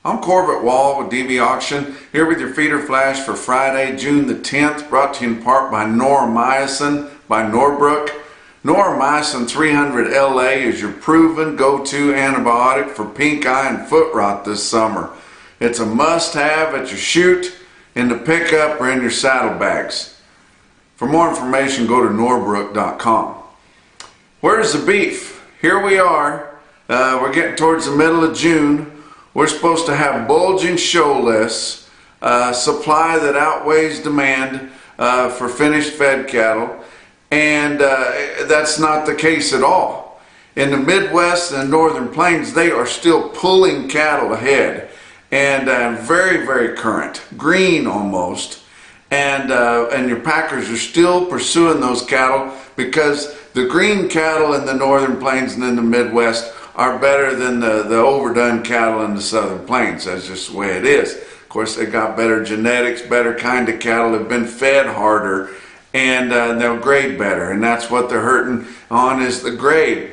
I'm Corbett Wall with DV Auction, here with your feeder flash for Friday, June the 10th, brought to you in part by Mayasin by Norbrook. Mayasin 300 LA is your proven go-to antibiotic for pink eye and foot rot this summer. It's a must-have at your chute, in the pickup, or in your saddlebags. For more information, go to norbrook.com. Where's the beef? Here we are. We're getting towards the middle of June. We're supposed to have bulging show lists, supply that outweighs demand for finished fed cattle, and that's not the case at all. In the Midwest and Northern Plains, they are still pulling cattle ahead, and very, very current, green almost, and your packers are still pursuing those cattle because the green cattle in the Northern Plains and in the Midwest are better than the overdone cattle in the Southern Plains. That's just the way it is. Of course, they got better genetics, better kind of cattle, have been fed harder, and they'll grade better. And that's what they're hurting on, is the grade.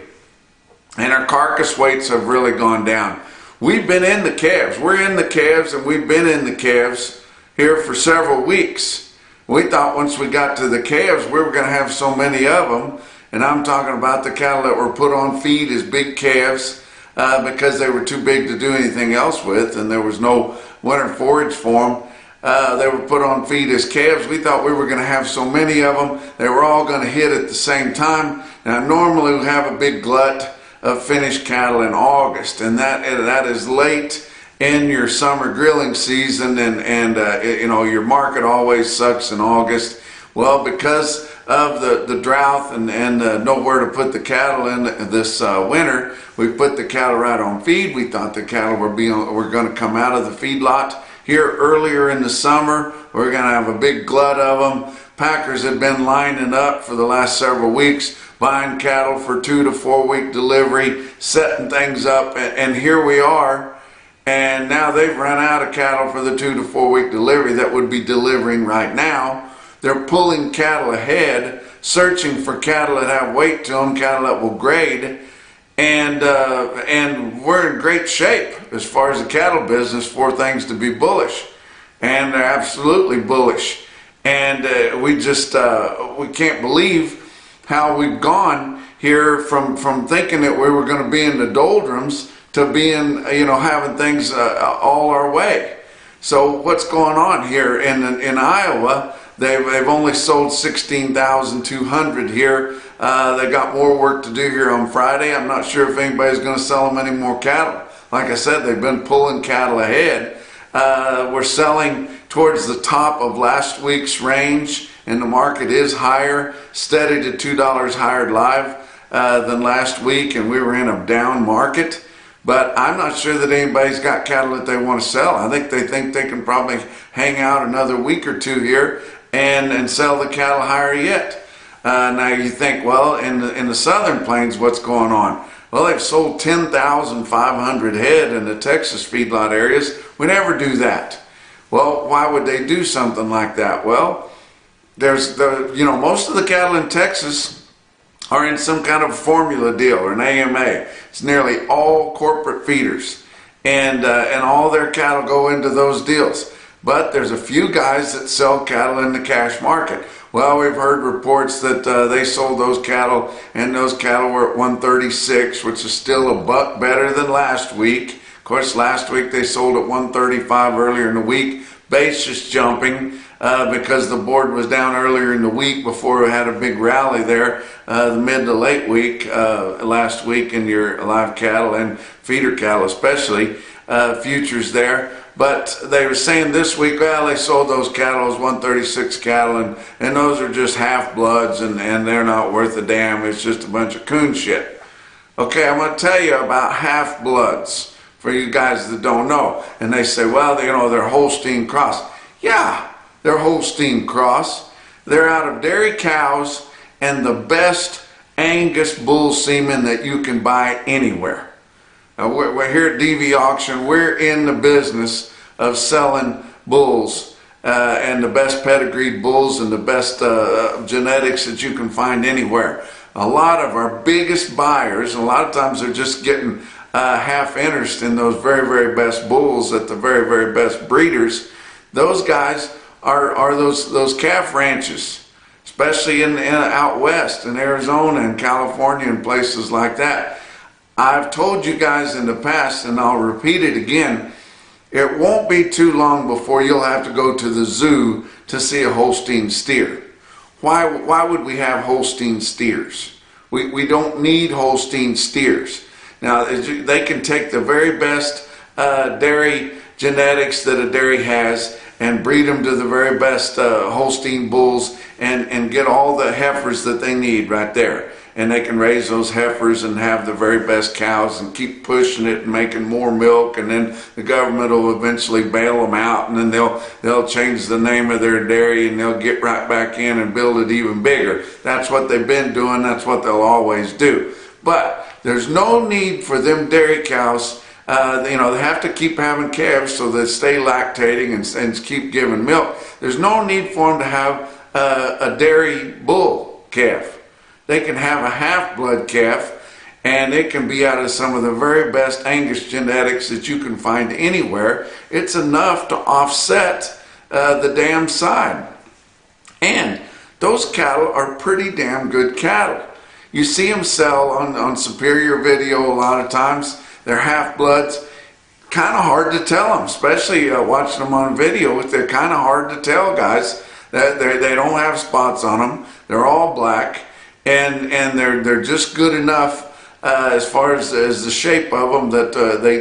And our carcass weights have really gone down. We've been in the calves. We're in the calves, and we've been in the calves here for several weeks. We thought once we got to the calves, we were going to have so many of them. And I'm talking about the cattle that were put on feed as big calves because they were too big to do anything else with, and there was no winter forage for them. They were put on feed as calves. We thought we were going to have so many of them, they were all going to hit at the same time. Now, normally we have a big glut of finished cattle in August, and that is late in your summer grilling season, and you know, your market always sucks in August. Well, because of the drought and nowhere to put the cattle in this winter, we put the cattle right on feed. We thought the cattle were going to come out of the feedlot here earlier in the summer. We're going to have a big glut of them. Packers had been lining up for the last several weeks, buying cattle for 2 to 4 week delivery, setting things up, and here we are. And now they've run out of cattle for the 2 to 4 week delivery that would be delivering right now. They're pulling cattle ahead, searching for cattle that have weight to them, cattle that will grade, and we're in great shape as far as the cattle business for things to be bullish, and they're absolutely bullish. And we just we can't believe how we've gone here from thinking that we were going to be in the doldrums to being, you know, having things all our way. So what's going on here in Iowa? They've only sold 16,200 here. They got more work to do here on Friday. I'm not sure if anybody's going to sell them any more cattle. Like I said, they've been pulling cattle ahead. We're selling towards the top of last week's range, and the market is higher, steady to $2 higher live than last week, and we were in a down market. But I'm not sure that anybody's got cattle that they want to sell. I think they can probably hang out another week or two here and sell the cattle higher yet. Now you think, well, in the Southern Plains, what's going on? Well, they've sold 10,500 head in the Texas feedlot areas. We never do that. Well, why would they do something like that? Well, most of the cattle in Texas are in some kind of formula deal or an AMA. It's nearly all corporate feeders, and all their cattle go into those deals. But there's a few guys that sell cattle in the cash market. Well, we've heard reports that they sold those cattle, and those cattle were at 136, which is still $1 better than last week. Of course, last week they sold at 135 earlier in the week. Basis jumping because the board was down earlier in the week before we had a big rally there, the mid to late week last week in your live cattle and feeder cattle especially, futures there. But they were saying this week, well, they sold those cattle as 136 cattle, and those are just half-bloods, and they're not worth a damn. It's just a bunch of coon shit. Okay, I'm going to tell you about half-bloods for you guys that don't know. And they say, well, you know, they're Holstein cross. Yeah, they're Holstein cross. They're out of dairy cows and the best Angus bull semen that you can buy anywhere. We're here at DV Auction. We're in the business of selling bulls and the best pedigreed bulls and the best genetics that you can find anywhere. a lot of our biggest buyers, and a lot of times they're just getting half interest in those very, very best bulls at the very, very best breeders. Those guys are those calf ranches, especially in out west in Arizona and California and places like that. I've told you guys in the past, and I'll repeat it again, it won't be too long before you'll have to go to the zoo to see a Holstein steer. Why would we have Holstein steers? We don't need Holstein steers. Now, they can take the very best dairy genetics that a dairy has and breed them to the very best Holstein bulls and get all the heifers that they need right there. And they can raise those heifers and have the very best cows and keep pushing it and making more milk, and then the government will eventually bail them out, and then they'll change the name of their dairy and they'll get right back in and build it even bigger. That's what they've been doing. That's what they'll always do. But there's no need for them dairy cows. They have to keep having calves so they stay lactating and keep giving milk. There's no need for them to have a dairy bull calf. They can have a half-blood calf, and it can be out of some of the very best Angus genetics that you can find anywhere. It's enough to offset the dam side. And those cattle are pretty damn good cattle. You see them sell on Superior Video a lot of times. They're half-bloods. Kind of hard to tell them, especially watching them on video. They're kind of hard to tell, guys. They don't have spots on them. They're all black. And they're just good enough as far as the shape of them that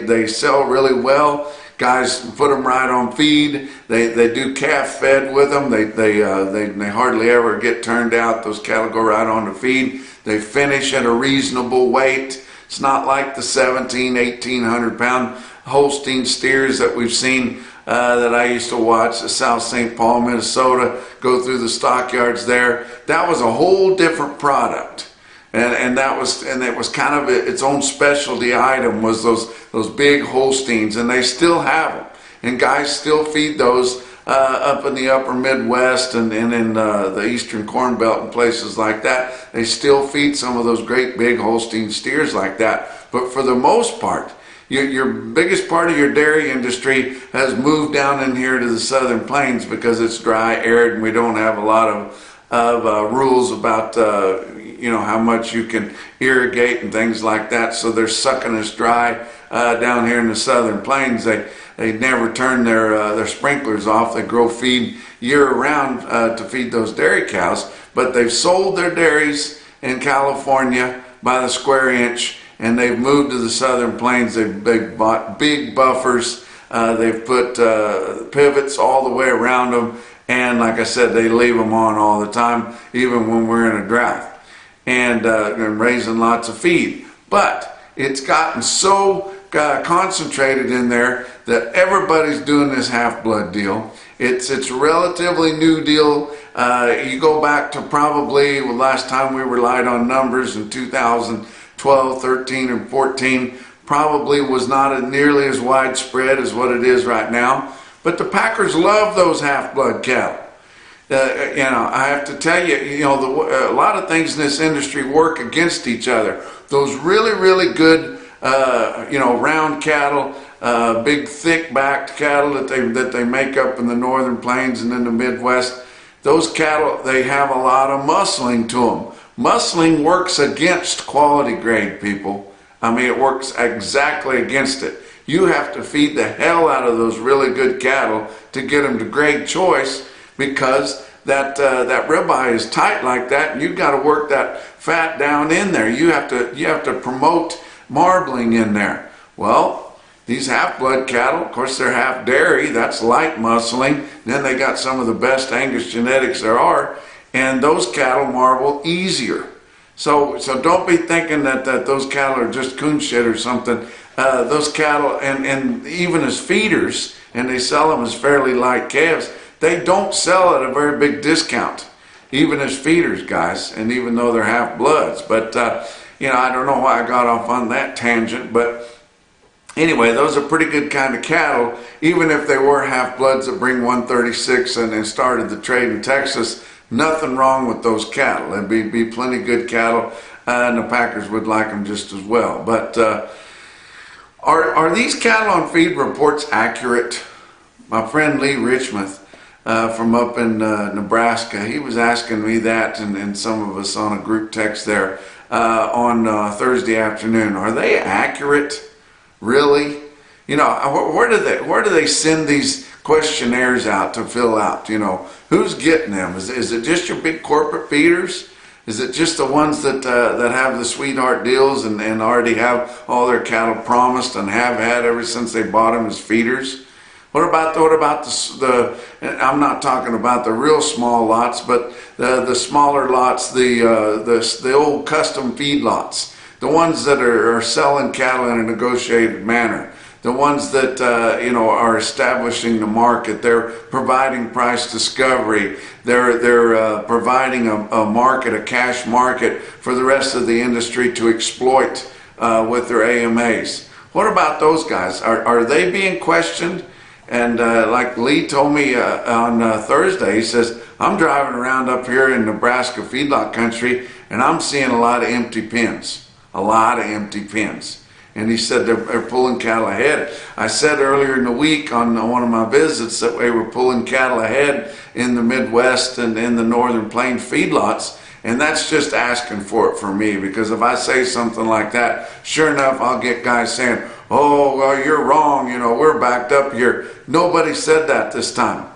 they sell really well. Guys put them right on feed. They do calf fed with them. They hardly ever get turned out. Those cattle go right on the feed. They finish at a reasonable weight. It's not like the 1,800 pound Holstein steers that we've seen that I used to watch at South St. Paul, Minnesota, go through the stockyards there. That was a whole different product, and it was kind of its own specialty item, was those big Holsteins, and they still have them, and guys still feed those up in the upper Midwest and in the Eastern Corn Belt and places like that. They still feed some of those great big Holstein steers like that, but for the most part, your biggest part of your dairy industry has moved down in here to the Southern Plains because it's dry, arid, and we don't have a lot of rules about how much you can irrigate and things like that. So they're sucking us dry down here in the Southern Plains. They never turn their sprinklers off. They grow feed year round to feed those dairy cows. But they've sold their dairies in California by the square inch, and they've moved to the Southern Plains. They've bought big buffers. They've put pivots all the way around them. And like I said, they leave them on all the time, even when we're in a drought, and raising lots of feed. But it's gotten so concentrated in there that everybody's doing this half-blood deal. It's a relatively new deal. You go back to probably the last time we relied on numbers in 2012, 13, and 14, probably was not nearly as widespread as what it is right now. But the packers love those half-blood cattle. I have to tell you, a lot of things in this industry work against each other. Those really, really good, round cattle, big, thick-backed cattle that they make up in the Northern Plains and in the Midwest. Those cattle, they have a lot of muscling to them. Muscling works against quality grade, people. I mean, it works exactly against it. You have to feed the hell out of those really good cattle to get them to grade choice, because that ribeye is tight like that, and you've got to work that fat down in there. You have to promote marbling in there. Well, these half-blood cattle, of course, they're half dairy. That's light muscling. Then they got some of the best Angus genetics there are, and those cattle marble easier. So don't be thinking that those cattle are just coon shit or something. Those cattle, and even as feeders, and they sell them as fairly light calves, they don't sell at a very big discount, even as feeders, guys, and even though they're half-bloods. But, I don't know why I got off on that tangent, but anyway, those are pretty good kind of cattle, even if they were half-bloods that bring 136 and started the trade in Texas Nothing wrong with those cattle. There'd be plenty good cattle, and the packers would like them just as well. But are these cattle on feed reports accurate? My friend Lee Richmond from up in Nebraska, he was asking me that, and some of us on a group text there on Thursday afternoon. Are they accurate? Really? You know, where do they send these questionnaires out to fill out? You know, who's getting them? Is it just your big corporate feeders? Is it just the ones that have the sweetheart deals and already have all their cattle promised and have had ever since they bought them as feeders? What about the I'm not talking about the real small lots, but the smaller lots, the old custom feed lots, the ones that are selling cattle in a negotiated manner, the ones that are establishing the market. They're providing price discovery. They're providing a market, a cash market for the rest of the industry to exploit with their AMAs. What about those guys? Are they being questioned? And like Lee told me on Thursday, he says, I'm driving around up here in Nebraska feedlot country, and I'm seeing a lot of empty pens. A lot of empty pens. And he said they're pulling cattle ahead. I said earlier in the week on one of my visits that we were pulling cattle ahead in the Midwest and in the Northern Plains feedlots. And that's just asking for it for me, because if I say something like that, sure enough, I'll get guys saying, oh, well, you're wrong, you know, we're backed up here. Nobody said that this time.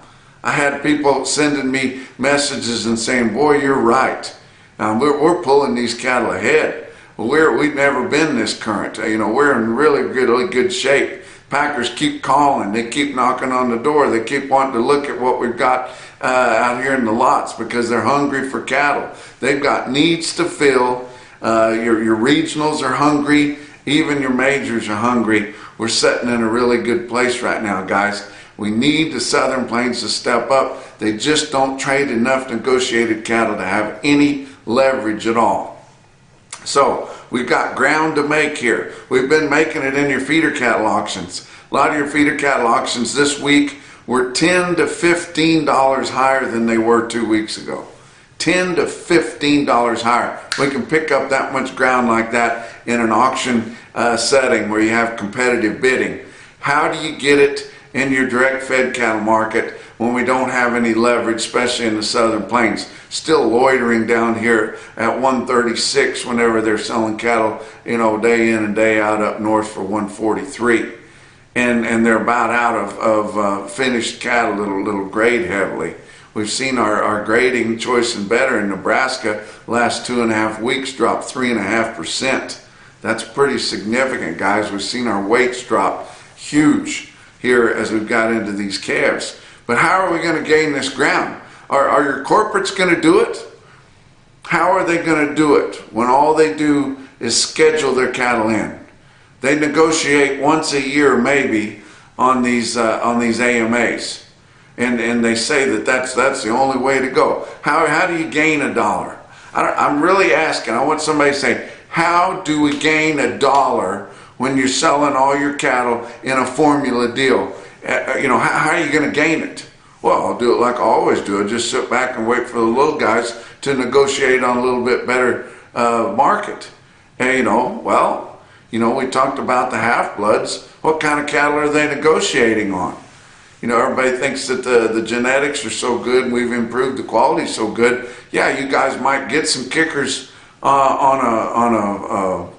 I had people sending me messages and saying, boy, you're right. We're pulling these cattle ahead. We've never been this current. You know, we're in really good shape. Packers keep calling. They keep knocking on the door. They keep wanting to look at what we've got out here in the lots because they're hungry for cattle. They've got needs to fill. Your regionals are hungry. Even your majors are hungry. We're sitting in a really good place right now, guys. We need the Southern Plains to step up. They just don't trade enough negotiated cattle to have any leverage at all. So we've got ground to make here. We've been making it in your feeder cattle auctions. A lot of your feeder cattle auctions this week were $10 to $15 higher than they were 2 weeks ago. $10 to $15 higher. We can pick up that much ground like that in an auction setting where you have competitive bidding. How do you get it in your direct fed cattle market when we don't have any leverage, especially in the Southern Plains? Still loitering down here at 136 whenever they're selling cattle, you know, day in and day out up north for 143. And they're about out of finished cattle that'll grade heavily. We've seen our grading choice and better in Nebraska last 2.5 weeks drop 3.5%. That's pretty significant, guys. We've seen our weights drop huge here as we've got into these calves. But how are we going to gain this ground? Are your corporates going to do it? How are they going to do it when all they do is schedule their cattle in? They negotiate once a year maybe on these AMAs. And they say that that's the only way to go. How do you gain $1? I'm really asking. I want somebody to say, how do we gain $1 when you're selling all your cattle in a formula deal? You know, how are you going to gain it? Well, I'll do it like I always do. I'll just sit back and wait for the little guys to negotiate on a little bit better market. And, we talked about the half-bloods. What kind of cattle are they negotiating on? You know, everybody thinks that the genetics are so good and we've improved the quality so good. Yeah, you guys might get some kickers on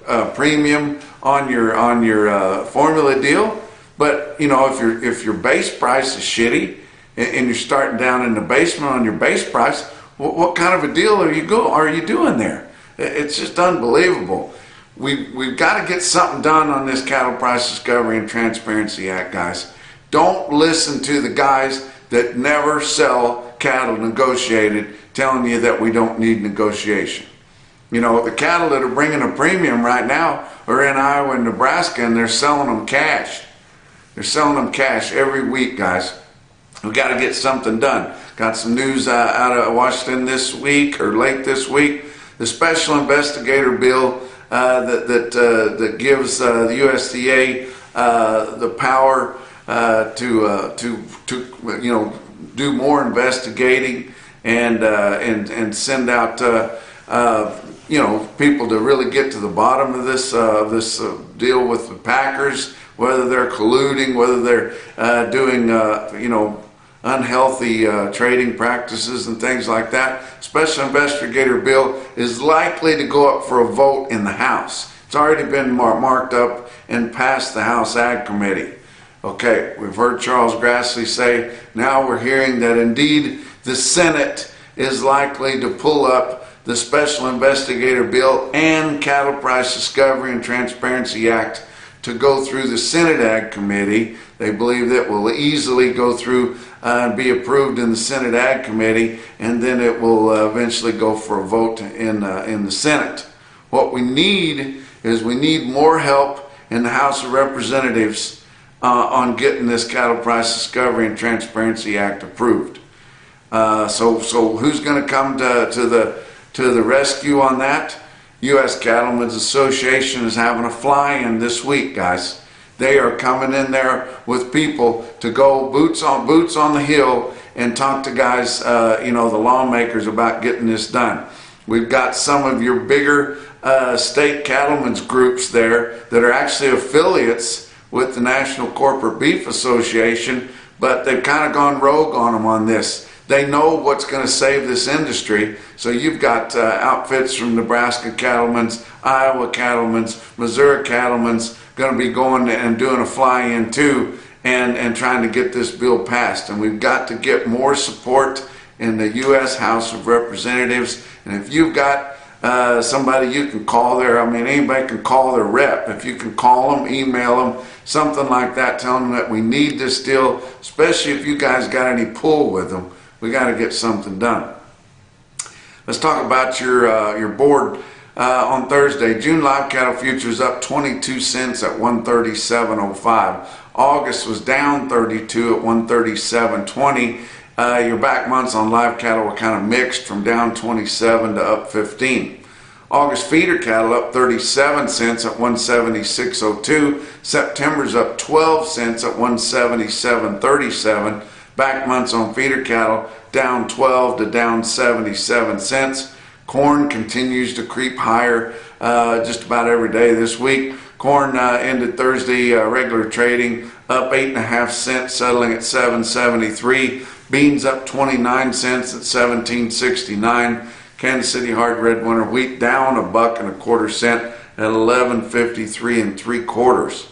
a premium on your formula deal. But you know, if your base price is shitty and you're starting down in the basement on your base price, what kind of a deal are you doing there? It's just unbelievable. We've got to get something done on this Cattle Price Discovery and Transparency Act, guys. Don't listen to the guys that never sell cattle negotiated telling you that we don't need negotiation. You know, the cattle that are bringing a premium right now are in Iowa and Nebraska, and they're selling them cash. They're selling them cash every week, guys. We got to get something done. Got some news out of Washington this week or late this week. The Special Investigator bill that gives the USDA the power to do more investigating and send out people to really get to the bottom of this deal with the packers, whether they're colluding, whether they're doing unhealthy trading practices and things like that. Special Investigator bill is likely to go up for a vote in the House. It's already been marked up and passed the House Ag Committee. Okay, we've heard Charles Grassley say, now we're hearing that indeed the Senate is likely to pull up the Special Investigator bill and Cattle Price Discovery and Transparency Act to go through the Senate Ag Committee. They believe that will easily go through and be approved in the Senate Ag Committee, and then it will eventually go for a vote in the Senate. What we need is we need more help in the House of Representatives on getting this Cattle Price Discovery and Transparency Act approved. So who's going to come to the rescue on that? U.S. Cattlemens Association is having a fly-in this week, guys. They are coming in there with people to go boots on the hill and talk to guys, the lawmakers, about getting this done. We've got some of your bigger state cattlemen's groups there that are actually affiliates with the National Corporate Beef Association, but they've kind of gone rogue on them on this. They know what's going to save this industry. So you've got outfits from Nebraska Cattlemen's, Iowa Cattlemen's, Missouri Cattlemen's going to be going and doing a fly-in too, and trying to get this bill passed. And we've got to get more support in the U.S. House of Representatives. And if you've got somebody you can call there, anybody can call their rep. If you can call them, email them, something like that, tell them that we need this deal, especially if you guys got any pull with them. We got to get something done. Let's talk about your board on Thursday. June live cattle futures up 22 cents at 137.05. August was down 32 at 137.20. Your back months on live cattle were kind of mixed, from down 27 to up 15. August feeder cattle up 37 cents at 176.02. September's up 12 cents at 177.37. Back months on feeder cattle down 12 to down 77 cents. Corn continues to creep higher just about every day this week. Corn ended Thursday regular trading up 8.5 cents, settling at 7.73. Beans up 29 cents at 17.69. Kansas City hard red winter wheat down $1.25 at 11.53 3/4.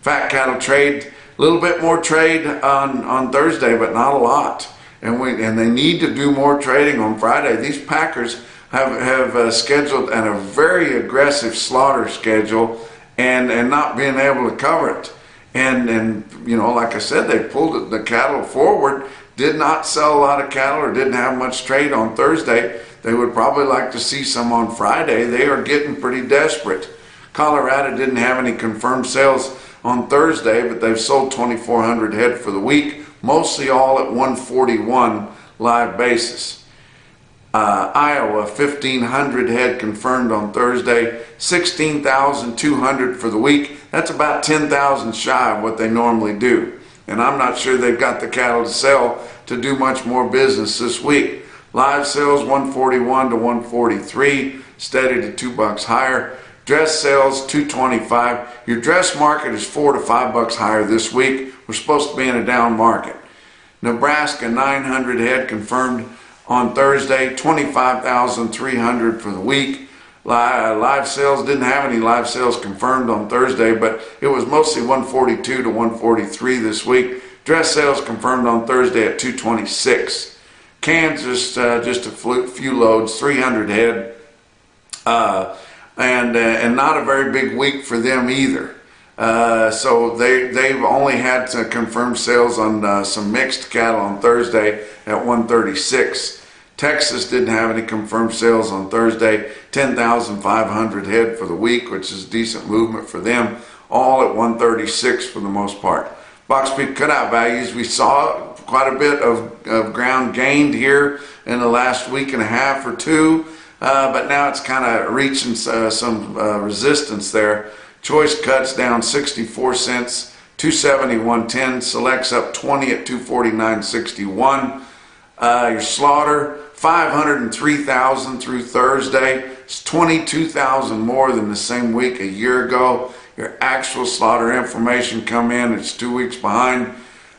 Fat cattle trade, a little bit more trade on Thursday, but not a lot. And they need to do more trading on Friday. These packers have scheduled a very aggressive slaughter schedule, and not being able to cover it. And like I said, they pulled the cattle forward. Did not sell a lot of cattle, or didn't have much trade on Thursday. They would probably like to see some on Friday. They are getting pretty desperate. Colorado didn't have any confirmed sales on Thursday, but they've sold 2,400 head for the week, mostly all at 141 live basis. Iowa, 1,500 head confirmed on Thursday, 16,200 for the week. That's about 10,000 shy of what they normally do. And I'm not sure they've got the cattle to sell to do much more business this week. Live sales 141 to 143, steady to $2 higher. Dress sales 225. Your dress market is $4 to $5 higher this week. We're supposed to be in a down market. Nebraska, 900 head confirmed on Thursday, 25,300 for the week. Live sales, didn't have any live sales confirmed on Thursday, but it was mostly 142 to 143 this week. Dress sales confirmed on Thursday at 226. Kansas, just a few loads, 300 head, and not a very big week for them either. So they've only had to confirm sales on some mixed cattle on Thursday at 136. Texas didn't have any confirmed sales on Thursday, 10,500 head for the week, which is decent movement for them, all at 136 for the most part. Box beef cutout values, we saw quite a bit of ground gained here in the last week and a half or two, but now it's kind of reaching some resistance there. Choice cuts down 64 cents, 271.10. Selects up 20 at 249.61. Your slaughter 503,000 through Thursday. It's 22,000 more than the same week a year ago. Your actual slaughter information come in, it's 2 weeks behind.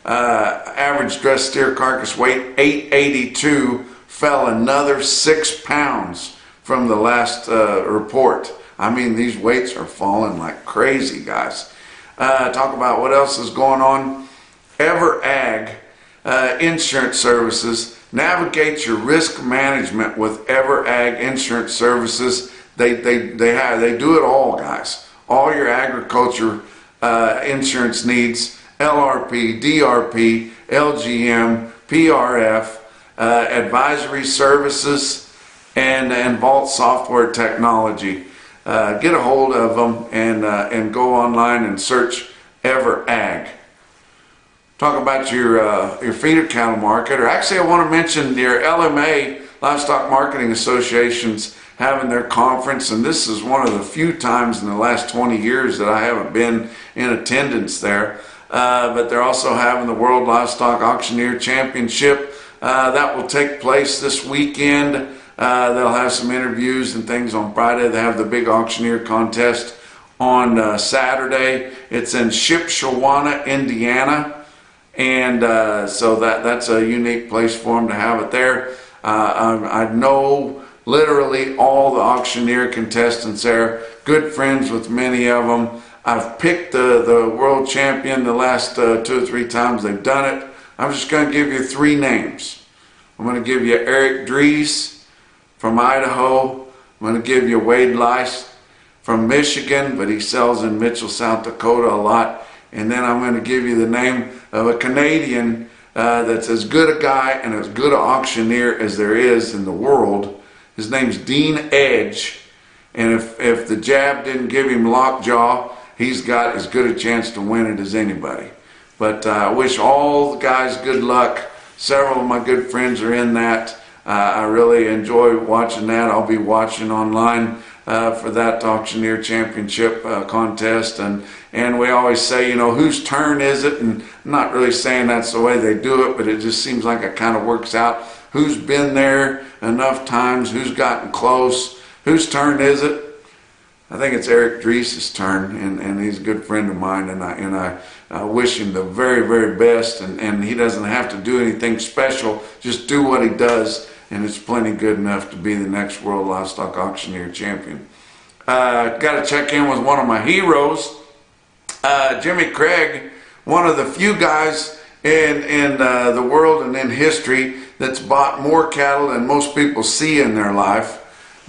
Average dressed steer carcass weight 882, fell another 6 pounds from the last report. I mean, these weights are falling like crazy, guys. Talk about what else is going on. EverAg Insurance Services. Navigate your risk management with EverAg Insurance Services. They do it all, guys. All your agriculture insurance needs. LRP, DRP, LGM, PRF, advisory services, and Vault software technology. Get a hold of them and go online and search EverAg. Talk about your feeder cattle market, or actually I want to mention your LMA, Livestock Marketing Association's having their conference, and this is one of the few times in the last 20 years that I haven't been in attendance there. But they're also having the World Livestock Auctioneer Championship. That will take place this weekend. They'll have some interviews and things on Friday. They have the big auctioneer contest on Saturday. It's in Shipshewana, Indiana. And so that's a unique place for them to have it there. I know literally all the auctioneer contestants there. Good friends with many of them. I've picked the world champion the last 2 or 3 times they've done it. I'm just going to give you 3 names. I'm going to give you Eric Dries from Idaho. I'm going to give you Wade Lice from Michigan, but he sells in Mitchell, South Dakota a lot. And then I'm going to give you the name of a Canadian that's as good a guy and as good an auctioneer as there is in the world. His name's Dean Edge. And if the jab didn't give him lockjaw, he's got as good a chance to win it as anybody. But I wish all the guys good luck. Several of my good friends are in that. I really enjoy watching that. I'll be watching online for that auctioneer championship contest, and we always say, you know, whose turn is it? And I'm not really saying that's the way they do it, but it just seems like it kind of works out. Who's been there enough times? Who's gotten close? Whose turn is it? I think it's Eric Dries' turn, and he's a good friend of mine, and I wish him the very, very best, and he doesn't have to do anything special, just do what he does, and it's plenty good enough to be the next World Livestock Auctioneer Champion. Got to check in with one of my heroes, Jimmy Craig, one of the few guys in the world and in history that's bought more cattle than most people see in their life.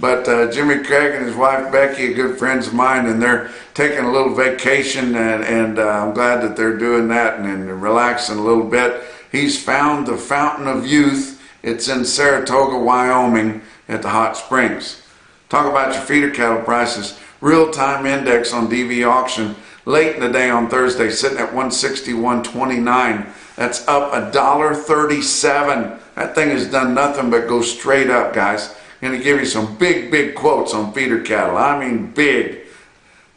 But Jimmy Craig and his wife Becky are good friends of mine, and they're taking a little vacation, and I'm glad that they're doing that and relaxing a little bit. He's found the Fountain of Youth. It's in Saratoga, Wyoming at the Hot Springs. Talk about your feeder cattle prices. Real-time index on DV auction late in the day on Thursday sitting at 161.29. That's up $1.37. That thing has done nothing but go straight up, guys. Going to give you some big quotes on feeder cattle. I mean big.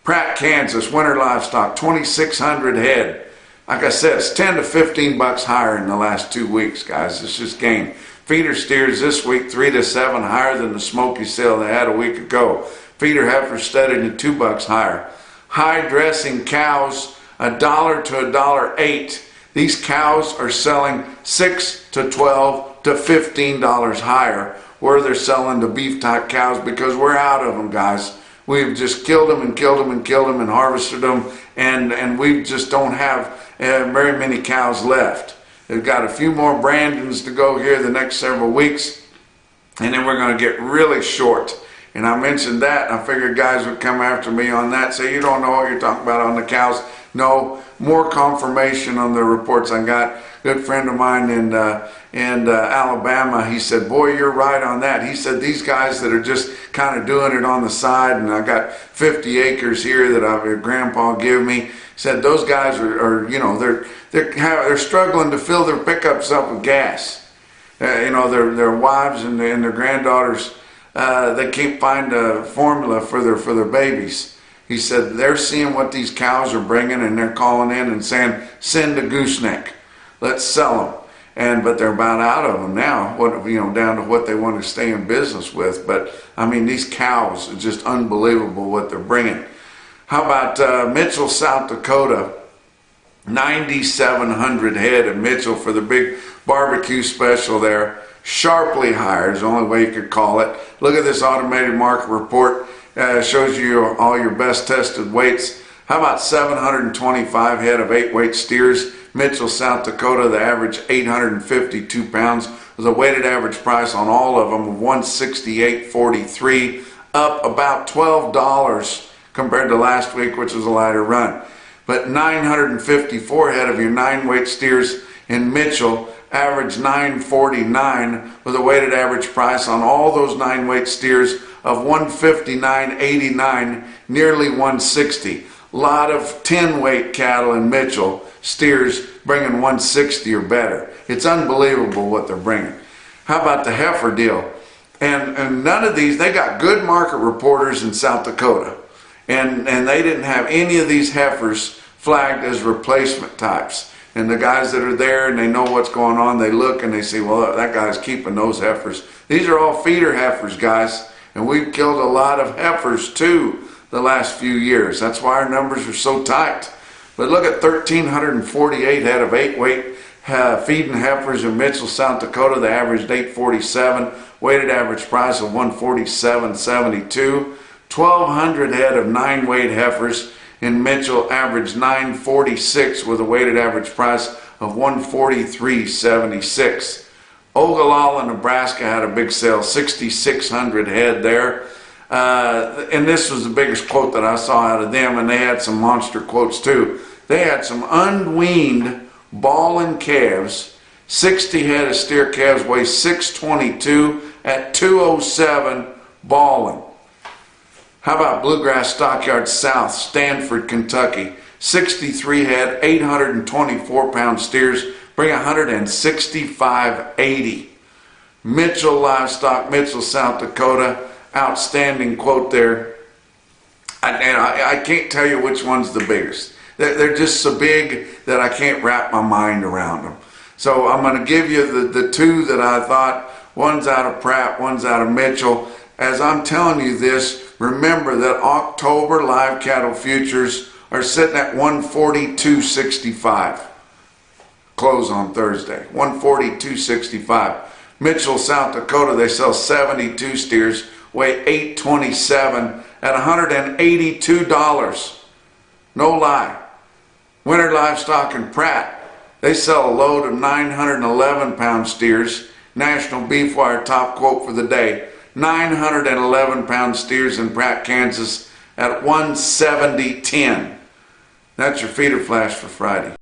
Pratt, Kansas, winter livestock, 2,600 head. Like I said, it's 10 to 15 bucks higher in the last 2 weeks, guys. It's just game. Feeder steers this week 3 to 7 higher than the smoky sale they had a week ago. Feeder heifers studded at $2 higher. High dressing cows $1 to $1.08. These cows are selling $6 to $12 to $15 higher where they're selling the beef type cows, because we're out of them, guys. We've just killed them and killed them and killed them and harvested them, and we just don't have very many cows left. They've got a few more brandings to go here the next several weeks, and then we're going to get really short. And I mentioned that, and I figured guys would come after me on that, say you don't know what you're talking about on the cows. No, more confirmation on the reports I got. Good friend of mine in Alabama, he said, boy, you're right on that. He said, these guys that are just kind of doing it on the side, and I got 50 acres here that I've grandpa give me. He said, those guys are you know, they're struggling to fill their pickups up with gas. You know, their wives and their granddaughters, they can't find a formula for their babies. He said they're seeing what these cows are bringing, and they're calling in and saying, send a gooseneck. Let's sell them. but they're about out of them now. Down to what they want to stay in business with. But I mean, these cows are just unbelievable what they're bringing. How about Mitchell, South Dakota? 9,700 head of Mitchell for the big barbecue special there. Sharply higher is the only way you could call it. Look at this automated market report. Shows you all your best tested weights. How about 725 head of 8-weight steers? Mitchell, South Dakota, the average 852 pounds with a weighted average price on all of them of $168.43, up about $12 compared to last week, which was a lighter run. But 954 head of your 9-weight steers in Mitchell, average 949 with a weighted average price on all those 9-weight steers of $159.89, nearly $160. A lot of 10-weight cattle in Mitchell, steers bringing $160 or better. It's unbelievable what they're bringing. How about the heifer deal? And none of these, they got good market reporters in South Dakota. And they didn't have any of these heifers flagged as replacement types. And the guys that are there and they know what's going on, they look and they say, well, that guy's keeping those heifers. These are all feeder heifers, guys. And we've killed a lot of heifers too the last few years. That's why our numbers are so tight. But look at 1,348 head of 8-weight feeding heifers in Mitchell, South Dakota. They averaged 847, weighted average price of $147.72. 1,200 head of 9-weight heifers in Mitchell averaged 946 with a weighted average price of $143.76. Oglala, Nebraska had a big sale, 6,600 head there. And this was the biggest quote that I saw out of them, and they had some monster quotes too. They had some unweaned balling calves, 60 head of steer calves, weigh 622 at 207 balling. How about Bluegrass Stockyard South, Stanford, Kentucky? 63 head, 824 pound steers, bring 165.80. Mitchell Livestock, Mitchell, South Dakota, outstanding quote there. I can't tell you which one's the biggest. They're just so big that I can't wrap my mind around them. So I'm going to give you the two that I thought. One's out of Pratt, one's out of Mitchell. As I'm telling you this, remember that October live cattle futures are sitting at 142.65. Close on Thursday, 142.65. Mitchell, South Dakota, they sell 72 steers, weigh 827 at $182. No lie. Winter Livestock and Pratt, they sell a load of 911 pound steers. National Beef Wire top quote for the day. 911 pound steers in Pratt, Kansas at $170.10. That's your feeder flash for Friday.